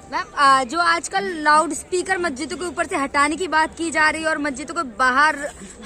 Ma'am, जो आजकल loud speaker मस्जिदों के ऊपर से हटाने की बात की जा रही है और मस्जिदों के बाहर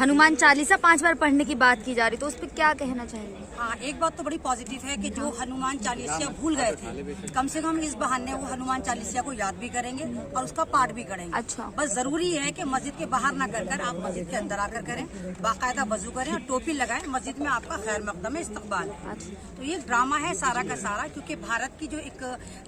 हनुमान चालीसा 5 बार पढ़ने की बात की जा रही है, तो उस पर क्या कहना चाहेंगे? हाँ, एक बात तो बड़ी पॉजिटिव है कि जो हनुमान चालीसा भूल गए थे, कम से कम इस बहाने वो हनुमान चालीसा को याद भी करेंगे और उसका पाठ भी करेंगे। अच्छा, बस जरूरी है कि मस्जिद के बाहर ना कर आप मस्जिद के अंदर आकर करें, बाकायदा वजू करें और टोपी लगाएं। मस्जिद में आपका खैर मकदम इस्तकबाल है। तो ये ड्रामा है सारा का सारा, क्योंकि भारत की जो एक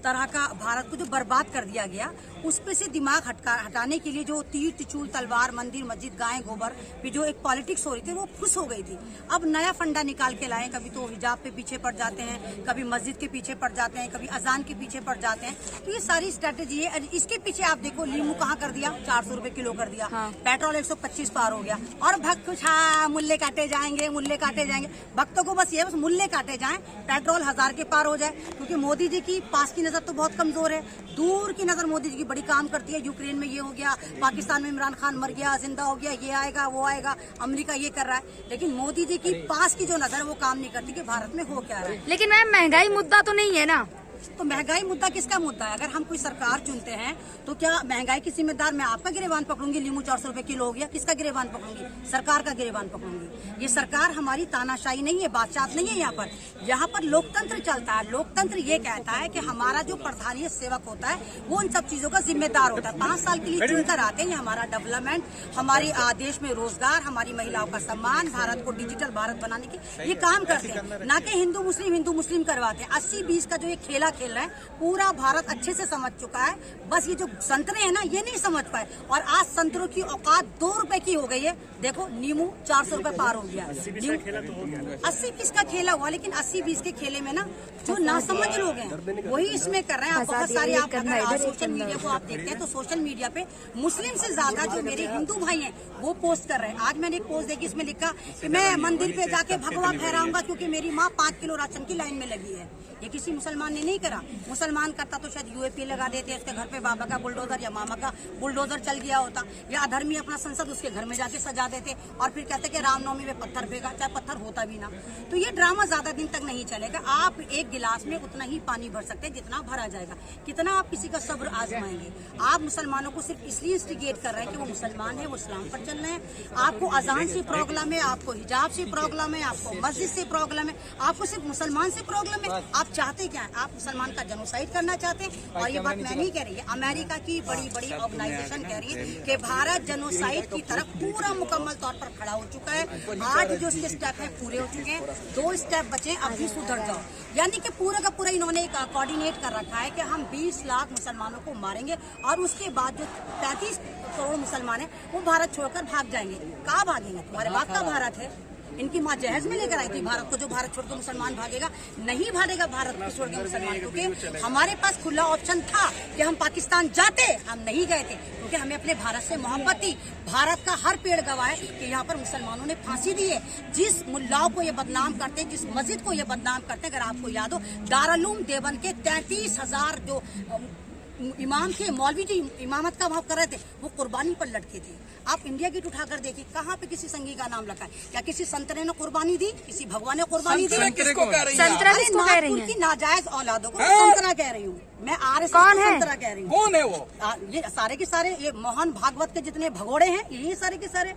तरह का भारत को जो बर्बाद कर दिया गया, उस पे से दिमाग हटाने के लिए जो तीर तिचूल तलवार मंदिर मस्जिद गाय गोबर पे जो एक पॉलिटिक्स हो रही थी वो खुश हो गई थी। अब नया फंडा निकाल के लाए, कभी तो हिजाब पे पीछे पड़ जाते हैं, कभी मस्जिद के पीछे पड़ जाते हैं, कभी अजान के पीछे पड़ जाते हैं। तो ये सारी स्ट्रेटेजी है। इसके पीछे आप देखो लीमू कहाँ कर दिया, 400 रुपए किलो कर दिया। हाँ। पेट्रोल 125 पार हो गया और भक्त कुछ मुल्ले काटे जाएंगे, मुल्ले काटे जाएंगे। भक्तों को बस ये बस मुल्ले काटे जाएं, पेट्रोल 1000 के पार हो जाए। क्योंकि मोदी जी की पास की नजर तो बहुत कमजोर है, दूर की नजर मोदी जी की बड़ी काम करती है। यूक्रेन में ये हो गया, पाकिस्तान में इमरान खान मर गया, जिंदा हो गया, ये आएगा वो आएगा, अमेरिका ये कर रहा है। लेकिन मोदी जी की पास की जो नजर है वो काम नहीं करती कि भारत में हो क्या रहा है। लेकिन मैम, महंगाई मुद्दा तो नहीं है ना? तो महंगाई मुद्दा किसका मुद्दा है? अगर हम कोई सरकार चुनते हैं तो क्या महंगाई की जिम्मेदार मैं आपका गिरेबान पकड़ूंगी? लीमू 400 रुपए किलो हो गया, किसका गिरेबान पकड़ूंगी? सरकार का गिरेबान पकड़ूंगी। ये सरकार हमारी तानाशाही नहीं है, बादशाह नहीं है। यहाँ पर लोकतंत्र चलता है। लोकतंत्र ये कहता है कि हमारा जो प्रधानीय सेवक होता है वो उन सब चीजों का जिम्मेदार होता है। 5 साल के लिए चुनकर आते हैं। हमारा डेवलपमेंट, हमारे देश में रोजगार, हमारी महिलाओं का सम्मान, भारत को डिजिटल भारत बनाने की ये काम करते हैं, ना कि हिंदू मुस्लिम करवाते हैं। 80-20 का जो ये खेला खेल रहा है पूरा भारत अच्छे से समझ चुका है। बस ये जो संतरे हैं ना, ये नहीं समझ पाए। और आज संतरों की औकात 2 रुपए की हो गई है। देखो नींबू 400 रुपए पार हो गया। 80-20 का खेला हुआ, लेकिन 80-20 के खेले में ना जो नासमझ लोग हैं वही इसमें कर रहे हैं। आप बहुत सारे आप अगर सोशल मीडिया को आप देखते हैं तो सोशल मीडिया पे मुस्लिम से ज्यादा जो मेरे हिंदू भाई हैं वो पोस्ट कर रहे हैं। आज मैंने एक पोस्ट देखी, इसमें लिखा कि मैं मंदिर पे जाके भगवा फहराऊंगा क्योंकि मेरी माँ 5 किलो राशन की लाइन में लगी है। ये किसी मुसलमान ने नहीं करा। मुसलमान करता तो शायद यूएपी लगा देते, उसके घर पे बाबा का बुलडोजर या मामा का बुलडोजर चल गया होता, या अधर्मी अपना संसद उसके घर में जाके सजा देते और फिर कहते कि रामनवमी में पत्थर फेंका, चाहे पत्थर होता भी ना। तो ये ड्रामा ज्यादा दिन तक नहीं चलेगा। आप एक गिलास में उतना ही पानी भर सकते हैं जितना भरा जाएगा। कितना आप किसी का सब्र आजमाएंगे? आप मुसलमानों को सिर्फ इसलिए इंस्टिगेट कर रहे हैं कि वो मुसलमान है, वो इस्लाम पर चल रहे हैं। आपको अजान से प्रॉब्लम है, आपको हिजाब से प्रॉब्लम है, आपको मस्जिद से प्रॉब्लम है, आपको सिर्फ मुसलमान से प्रॉब्लम है। आप चाहते क्या है? आप मुसलमान का जेनोसाइड करना चाहते हैं। और ये बात मैं नहीं कह रही है, अमेरिका की बड़ी बड़ी ऑर्गेनाइजेशन कह रही है कि भारत जेनोसाइड की तरफ पूरा मुकम्मल तौर पर खड़ा हो चुका है। 8 जो उसके स्टेप है पूरे हो चुके हैं, 2 स्टेप बचे, अब भी सुधर जाओ। यानी कि पूरा का पूरा इन्होंने एक कोऑर्डिनेट कर रखा है कि हम 20 लाख मुसलमानों को मारेंगे और उसके बाद जो 33 करोड़ मुसलमान है वो भारत छोड़कर भाग जाएंगे। कहाँ भागेंगे? तुम्हारे बाप का भारत है। इनकी माँ जहेज में लेकर आई थी भारत को। जो भारत छोड़ के मुसलमान भागेगा, नहीं भागेगा भारत को छोड़ के मुसलमान, क्योंकि हमारे पास खुला ऑप्शन था कि हम पाकिस्तान जाते, हम नहीं गए थे क्योंकि हमें अपने भारत से मोहब्बत थी। भारत का हर पेड़ गवाह है कि यहाँ पर मुसलमानों ने फांसी दी है। जिस मुल्लाओं को ये बदनाम करते हैं, जिस मस्जिद को ये बदनाम करते हैं, अगर आपको याद हो, दारुल देवबंद के 33,000 जो इमाम थे, मौलवी जो इमामत का भाव कर रहे थे, वो कुर्बानी पर लटके थे। आप इंडिया गेट उठाकर देखिए, कहाँ पे किसी संगी का नाम लिखा है? क्या किसी संतरे ने कुर्बानी दी? किसी भगवान ने कुर्बानी दी? नागपुर की नाजायज औलादों को संतरा कह रही हूँ मैं, RSS संतरा कह रही हूँ। कौन है वो? ये सारे के सारे ये मोहन भागवत के जितने भगोड़े हैं, यही सारे के सारे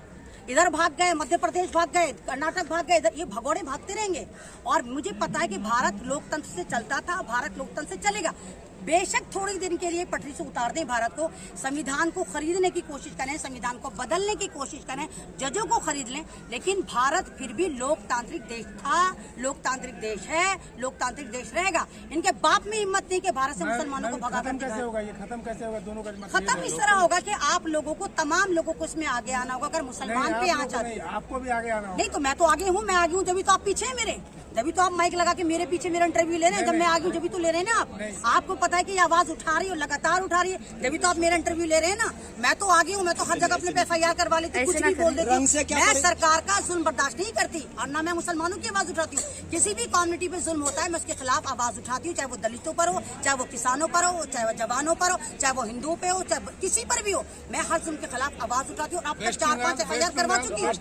इधर भाग गए, मध्य प्रदेश भाग गए, कर्नाटक भाग गए, इधर ये भगोड़े भागते रहेंगे। और मुझे पता है कि भारत लोकतंत्र से चलता था, भारत लोकतंत्र से चलेगा। बेशक थोड़ी दिन के लिए पटरी से उतार दें भारत को, संविधान को खरीदने की कोशिश करें, संविधान को बदलने की कोशिश करें, जजों को खरीद लें, लेकिन भारत फिर भी लोकतांत्रिक देश था, लोकतांत्रिक देश है, लोकतांत्रिक देश रहेगा। इनके बाप में हिम्मत नहीं कि भारत से मुसलमानों को भगा कर कैसे होगा? ये खत्म कैसे होगा? दोनों का खत्म इस तरह होगा कि आप लोगों को, तमाम लोगों को इसमें आगे आना होगा। अगर मुसलमान पे यहाँ चाहते हैं, आपको भी आगे आना होगा। नहीं तो मैं तो आगे हूँ, मैं आगे हूँ जब तो आप पीछे हैं मेरे, जब तो आप माइक लगा के मेरे पीछे मेरा इंटरव्यू ले रहे हैं। जब मैं आगे हूँ जब तो ले रहे हैं ना आप। आपको पता है कि ये आवाज उठा रही है, लगातार उठा रही है, जब तो आप मेरा इंटरव्यू ले रहे हैं ना। मैं तो आगे हूँ, मैं तो हर जगह अपने पे FIR करवा लेती, कुछ भी बोल देती हूँ। मैं सरकार का जुल्म बर्दाश्त नहीं करती और ना मैं मुसलमानों की आवाज उठाती हूँ। किसी भी कम्युनिटी पे जुल्म होता है मैं उसके खिलाफ आवाज उठाती हूँ, चाहे वो दलितों पर हो, चाहे वो किसानों पर हो, चाहे वो जवानों पर हो, चाहे वो हिंदुओं पे हो, चाहे किसी पर भी हो। मैं हर जुल्म के खिलाफ आवाज उठाती हूँ। अब तक 4-5 FIR करवा चुकी हूँ।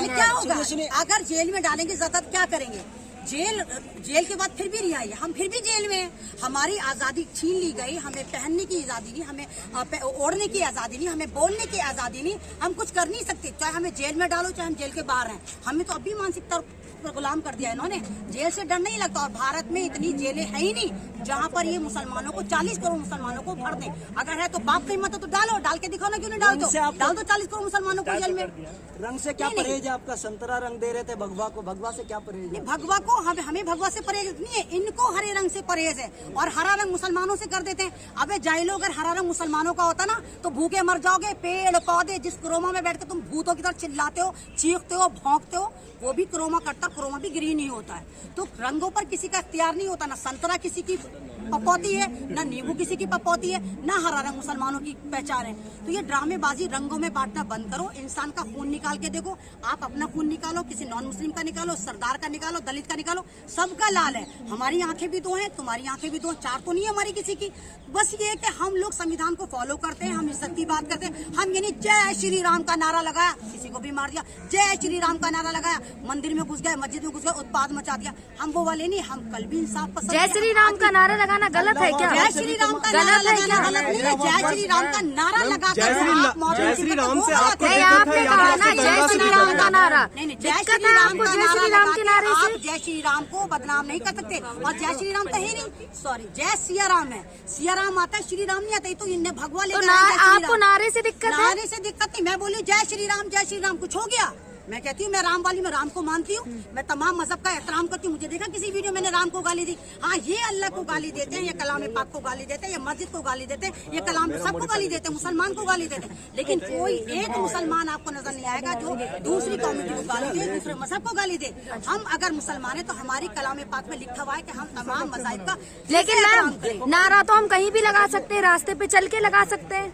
क्या होगा? अगर जेल में डालेंगे ज्यादा क्या करेंगे? जेल के बाद फिर भी रिहाई है, हम फिर भी जेल में हैं। हमारी आजादी छीन ली गई, हमें पहनने की आजादी नहीं, हमें ओढ़ने की आजादी नहीं, हमें बोलने की आजादी नहीं, हम कुछ कर नहीं सकते। चाहे हमें जेल में डालो, चाहे हम जेल के बाहर हैं, हमें तो अभी मानसिकता गुलाम कर दिया इन्होंने। जेल से डर नहीं लगता, और भारत में इतनी जेलें है ही नहीं जहाँ पर ये मुसलमानों को 40 करोड़ मुसलमानों को भर दें। अगर है तो बाप की हिम्मत है तो डालो, डाल के दिखाओ ना, क्यों नहीं डाल दो, डाल दो 40 करोड़ मुसलमानों को जेल में। रंग से क्या परहेज है आपका? संतरा रंग दे रहे थे भगवा को, भगवा से क्या परहेज है? भगवा को हमें भगवा से परहेज नहीं है, इनको हरे रंग से परहेज है, और हरा रंग मुसलमानों से कर देते हैं। अबे जाहिलो, अगर हरा रंग मुसलमानों का होता ना तो भूखे मर जाओगे। पेड़ पौधे, जिस क्रोमा में बैठ कर तुम भूतों की तरह चिल्लाते हो, चीखते हो, भौंकते हो, वो भी क्रोमा करता, क्रोमा भी ग्रीन ही होता है। तो रंगों पर किसी का इख्तियार नहीं होता, ना संतरा किसी की पपौती है, ना नींबू किसी की पपौती है, ना हरा रंग मुसलमानों की पहचान है। तो ये ड्रामेबाजी रंगों में बांटना बंद करो। इंसान का खून निकाल के देखो, आप अपना खून निकालो, किसी नॉन मुस्लिम का निकालो, सरदार का निकालो, दलित का निकालो, सबका लाल है। हमारी आंखें भी दो हैं, तुम्हारी आंखें भी दो, चार तो नहीं है हमारी किसी की। बस ये है कि हम लोग संविधान को फॉलो करते हैं, हम इज्जत की बात करते हैं। हम ये नहीं जय श्री राम का नारा लगाया, किसी को भी मार दिया, जय श्री राम का नारा लगाया, मंदिर में घुस गए, मस्जिद में घुस गए, उत्पाद मचा दिया, हम वो वाले नहीं। हम कल भी इंसाफ पसंद। जय श्री राम का नारा लगाना गलत है क्या? जय श्री राम का नारा लगाना गलत नहीं है। जय श्री राम का नारा लगाकर जय श्री राम से आपको नहीं, आपने कहा ना जय श्री राम का नारा। नहीं, जय श्री राम का जय श्री राम के नारे आप से जय श्री राम को बदनाम नहीं कर सकते। और जय श्री राम तो है नहीं, सॉरी, जय सिया राम है। सिया राम आता है, श्री राम नहीं आता। तो इनने भगवा तो लेकर आए, जय श्री आपको राम। नारे से दिक्कत है? नारे से दिक्कत नहीं, मैं बोली जय श्री राम, जय श्री राम, कुछ हो गया? मैं कहती हूँ मैं राम वाली, मैं राम को मानती हूँ, मैं तमाम मजहब का एहतराम करती हूँ। मुझे देखा किसी वीडियो मैंने राम को गाली दी? हाँ, ये अल्लाह को गाली देते हैं, ये कलाम पाक को गाली देते हैं, ये मस्जिद को गाली देते हैं, ये कलाम सबको गाली देते हैं, मुसलमान को गाली देते हैं। लेकिन कोई एक मुसलमान आपको नजर नहीं आएगा जो दूसरी कम्युनिटी को गाली दे, दूसरे मजहब को गाली दे। हम अगर मुसलमान है तो हमारी कलाम पाक में लिखा हुआ है कि हम तमाम मज़ाहिब का। लेकिन मैम, नारा तो हम कहीं भी लगा सकते हैं, रास्ते पे चल के लगा सकते हैं,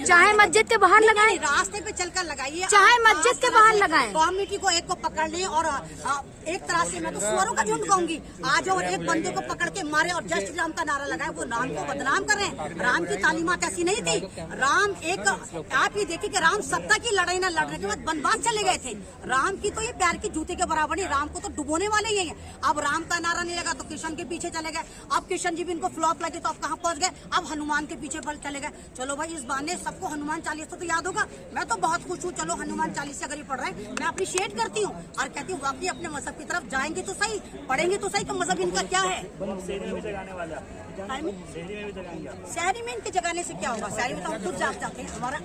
चाहे मस्जिद के बाहर लगाएं, रास्ते पे चलकर लगाइए, चाहे मस्जिद के बाहर लगाएं। कम्युनिटी को एक को पकड़ ले, और एक तरह से मैं तो सुअरों का झुंड कहूंगी, आज और एक बंदे को पकड़ के मारे और जय श्री राम का नारा लगाए, वो राम को बदनाम कर रहे हैं। राम की तालीमात ऐसी नहीं थी। राम एक, आप ये देखिए कि राम सत्ता की लड़ाई ना लड़ने के बाद वनवास चले गए थे। राम की तो ये पैर की जूते के बराबर नहीं, राम को तो डुबोने वाले ही हैं। अब राम का नारा नहीं लगा तो कृष्ण के पीछे चले गए, अब कृष्ण जी भी इनको फ्लॉप लगे तो अब कहाँ पहुंच गए, अब हनुमान के पीछे चले गए। चलो भाई, इस बहाने सबको हनुमान चालीसा तो याद होगा। मैं तो बहुत खुश हूँ, चलो हनुमान चालीसा अगर ये पढ़ रहे हैं, मैं अप्रिशिएट करती हूँ और कहती हूँ वाकई अपने मजहब की तरफ जाएंगे तो सही, पढ़ेंगे तो सही कि मजहब इनका क्या है। शहरी में इनके जगाने से क्या होगा? शहरी में तो हम खुद जाते हैं, हमारा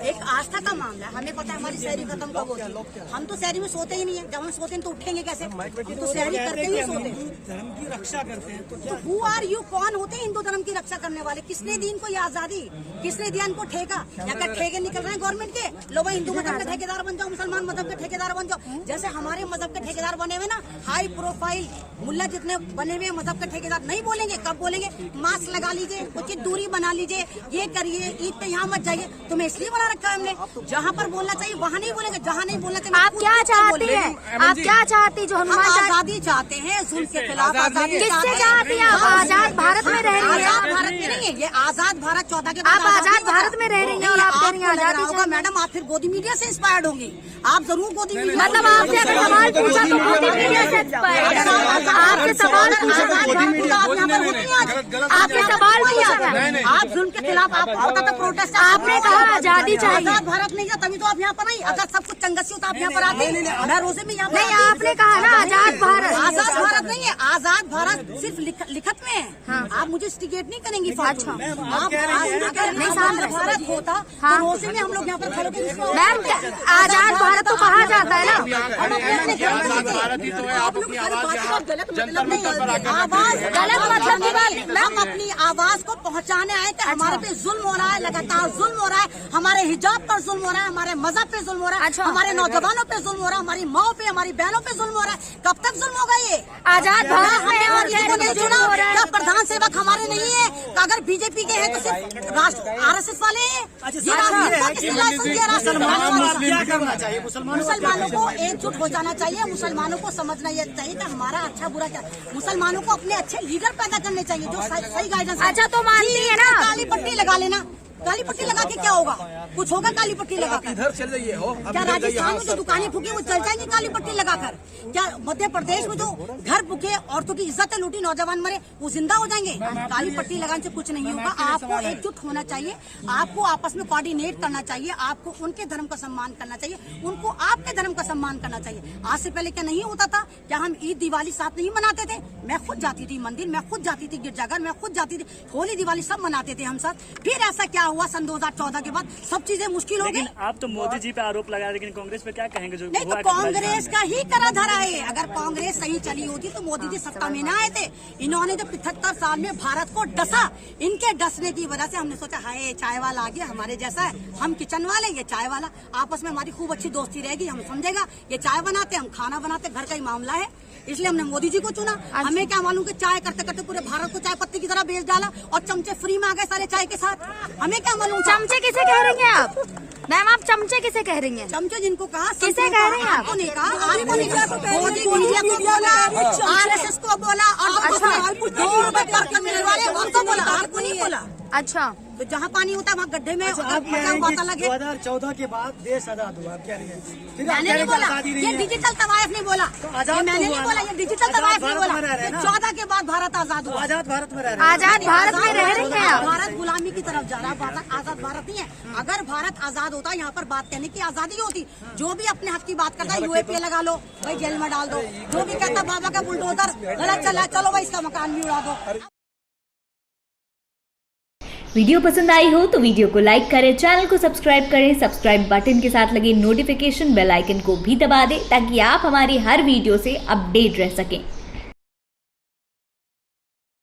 एक आस्था का मामला है। हमें पता है हमारी शहरी खत्म कब होती है। हम तो शहरी में सोते ही नहीं है, जब हम सोते हैं तो उठेंगे कैसे? हम तो शहरी करते ही सोते हैं, धर्म की रक्षा करते हैं। तो हु आर यू? कौन होते हैं हिंदू धर्म की रक्षा करने वाले? किसने दी इनको ये आजादी? किसने दिया इनको ठेका? या कर ठेके निकल रहे हैं गवर्नमेंट के? लो भाई, हिंदू मजहब के ठेकेदार बन जाओ, मुसलमान मजहब के ठेकेदार बन जाओ। जैसे हमारे मजहब के ठेकेदार बने हुए ना, हाई प्रोफाइल मुल्ला जितने बने हुए मजहब के ठेकेदार नहीं बोलेंगे। कब बोलेंगे? मास्क लगा लीजिए, उचित दूरी बना लीजिए, ये करिए, ईद पे यहाँ मत जाइए। तुम्हें इसलिए बना रखा है हमने, जहाँ पर बोलना चाहिए वहाँ नहीं बोलेंगे, जहाँ नहीं बोलना चाहिए। आप क्या चाहती हैं? आप क्या चाहती? जो हम हनुमान आजादी चाहते हैं, जुल्म के खिलाफ आजादी। किससे चाहती हैं आप? आजाद भारत में रह रही हैं। आजाद भारत में नहीं है, ये आजाद भारत 14 के आप आजाद भारत में रह रही हैं और आप कह रही हैं आजादी होगा। मैडम, आप फिर गोदी मीडिया से इंस्पायर्ड होंगी, आप जरूर गोदी मीडिया। मतलब आपसे अगर सवाल पूछा तो मोदी मीडिया से आपके सवाल आपके सवाल पूछा था, आप जुल्म के खिलाफ आप होता था प्रोटेस्ट। आपने कहा आजादी चाहिए। आजाद भारत नहीं है, तभी तो आप यहाँ पर नहीं। अगर सब कुछ चंगसी होता आप यहाँ पर आते। मैं रोजे में यहाँ पर नहीं, आपने कहा ना आजाद भारत। आजाद भारत नहीं है, आजाद भारत सिर्फ लिखत में है। आप मुझे स्टिकेट नहीं करेंगी। अच्छा, आप नहीं, आजाद भारत होता तो रोजे में हम लोग यहाँ पर खड़े होकर मैम, आजाद भारत तो कहा जाता है ना। गलत मतलब की बात। हम अपनी आवाज को पहुंचाने आए कि हमारे पे जुल्म हो रहा है, लगातार जुल्म हो रहा है, हमारे हिजाब पर जुल्म हो रहा है, हमारे मजहब पे जुल्म हो रहा है, हमारे नौजवानों पे जुल्म हो रहा है, हमारी माओ पे, हमारी बहनों पे जुल्म हो रहा है। कब तक जुल्म होगा ये? आजाद भारत में और किसी को नहीं चुना? क्या प्रधान सेवक हमारे नहीं है? अगर बीजेपी के हैं तो सिर्फ RSS वाले हैं? मुसलमानों को एकजुट हो जाना चाहिए, मुसलमानों को समझना ये चाहिए कि हमारा अच्छा बुरा क्या। मुसलमानों को अपने अच्छे लीडर पैदा करने चाहिए जो सही गाइडेंस। अच्छा, तो मानती है ना? काली पट्टी लगा लेना, काली पट्टी लगा के क्या होगा? कुछ होगा काली पट्टी लगाकर? इधर चल जाइए हो क्या राजस्थान में जो दुकानें फूकी वो चल जाएंगी काली पट्टी लगाकर? क्या मध्य प्रदेश में जो घर फूके, औरतों की इज्जत लूटी, नौजवान मरे, वो जिंदा हो जाएंगे? काली पट्टी लगाने से कुछ नहीं होगा। आपको एकजुट होना चाहिए, आपको आपस में कोऑर्डिनेट करना चाहिए, आपको उनके धर्म का सम्मान करना चाहिए, उनको आपके धर्म का सम्मान करना चाहिए। आज से पहले क्या नहीं होता था? क्या हम ईद दिवाली साथ नहीं मनाते थे? मैं खुद जाती थी मंदिर, मैं खुद जाती थी गिरजाघर, मैं खुद जाती थी, होली दिवाली सब मनाते थे हम साथ। फिर ऐसा क्या हुआ सन 2014 के बाद? सब चीजें मुश्किल हो गई। लेकिन आप तो मोदी जी पे आरोप लगा, लेकिन कांग्रेस पे क्या कहेंगे? जो नहीं, तो कांग्रेस का ही करा धरा है। अगर कांग्रेस सही चली होती तो मोदी जी सत्ता में ना आए थे। इन्होंने जो 75 साल में भारत को डसा, इनके डसने की वजह से हमने सोचा हाय चाय वाला आ गया हमारे जैसा है, हम किचन वाले, ये चाय वाला, आपस में हमारी खूब अच्छी दोस्ती रहेगी, हम समझेगा ये चाय बनाते, हम खाना बनाते, घर का ही मामला है, इसलिए हमने मोदी जी को चुना। हमें क्या मालूम कि चाय करते करते पूरे भारत को चाय पत्ती की तरह बेच डाला और चमचे फ्री में आ गए सारे चाय के साथ। हमें क्या मालूम? चमचे किसे कह रही हैं आप मैम? आप चमचे किसे कह रही हैं? चमचे जिनको कहा, किसे कह रहे हैं आप? आपको नहीं कहा, आपको नहीं कहा, मोदी मीडिया को बोला, RSS को बोला, और ₹2 करके मिलने वाले उनको बोला, आपको नहीं बोला। अच्छा, तो जहाँ पानी होता है वहाँ गड्ढे में बात लगे। 2014 के बाद देश आजाद हुआ, क्या नहीं है? मैंने नहीं बोला, ये डिजिटल तवायफ नहीं बोला, ये मैंने नहीं बोला, ये डिजिटल तवायफ नहीं बोला। 14 के बाद भारत आजाद हुआ। आजाद भारत में रह रहे हैं। आजाद भारत में रह रही हैं आप? भारत गुलामी की तरफ जा रहा है, आजाद भारत नहीं है। अगर भारत आजाद होता, यहाँ पर बात कहने की आजादी होती। जो भी अपने हक की बात करता है UAP लगा लो भाई, जेल में डाल दो। जो भी कहता बाबा का बुलडोजर गलत चला, चलो भाई इसका मकान भी उड़ा दो। वीडियो पसंद आई हो तो वीडियो को लाइक करें, चैनल को सब्सक्राइब करें, सब्सक्राइब बटन के साथ लगे नोटिफिकेशन बेल आइकन को भी दबा दें ताकि आप हमारी हर वीडियो से अपडेट रह सकें।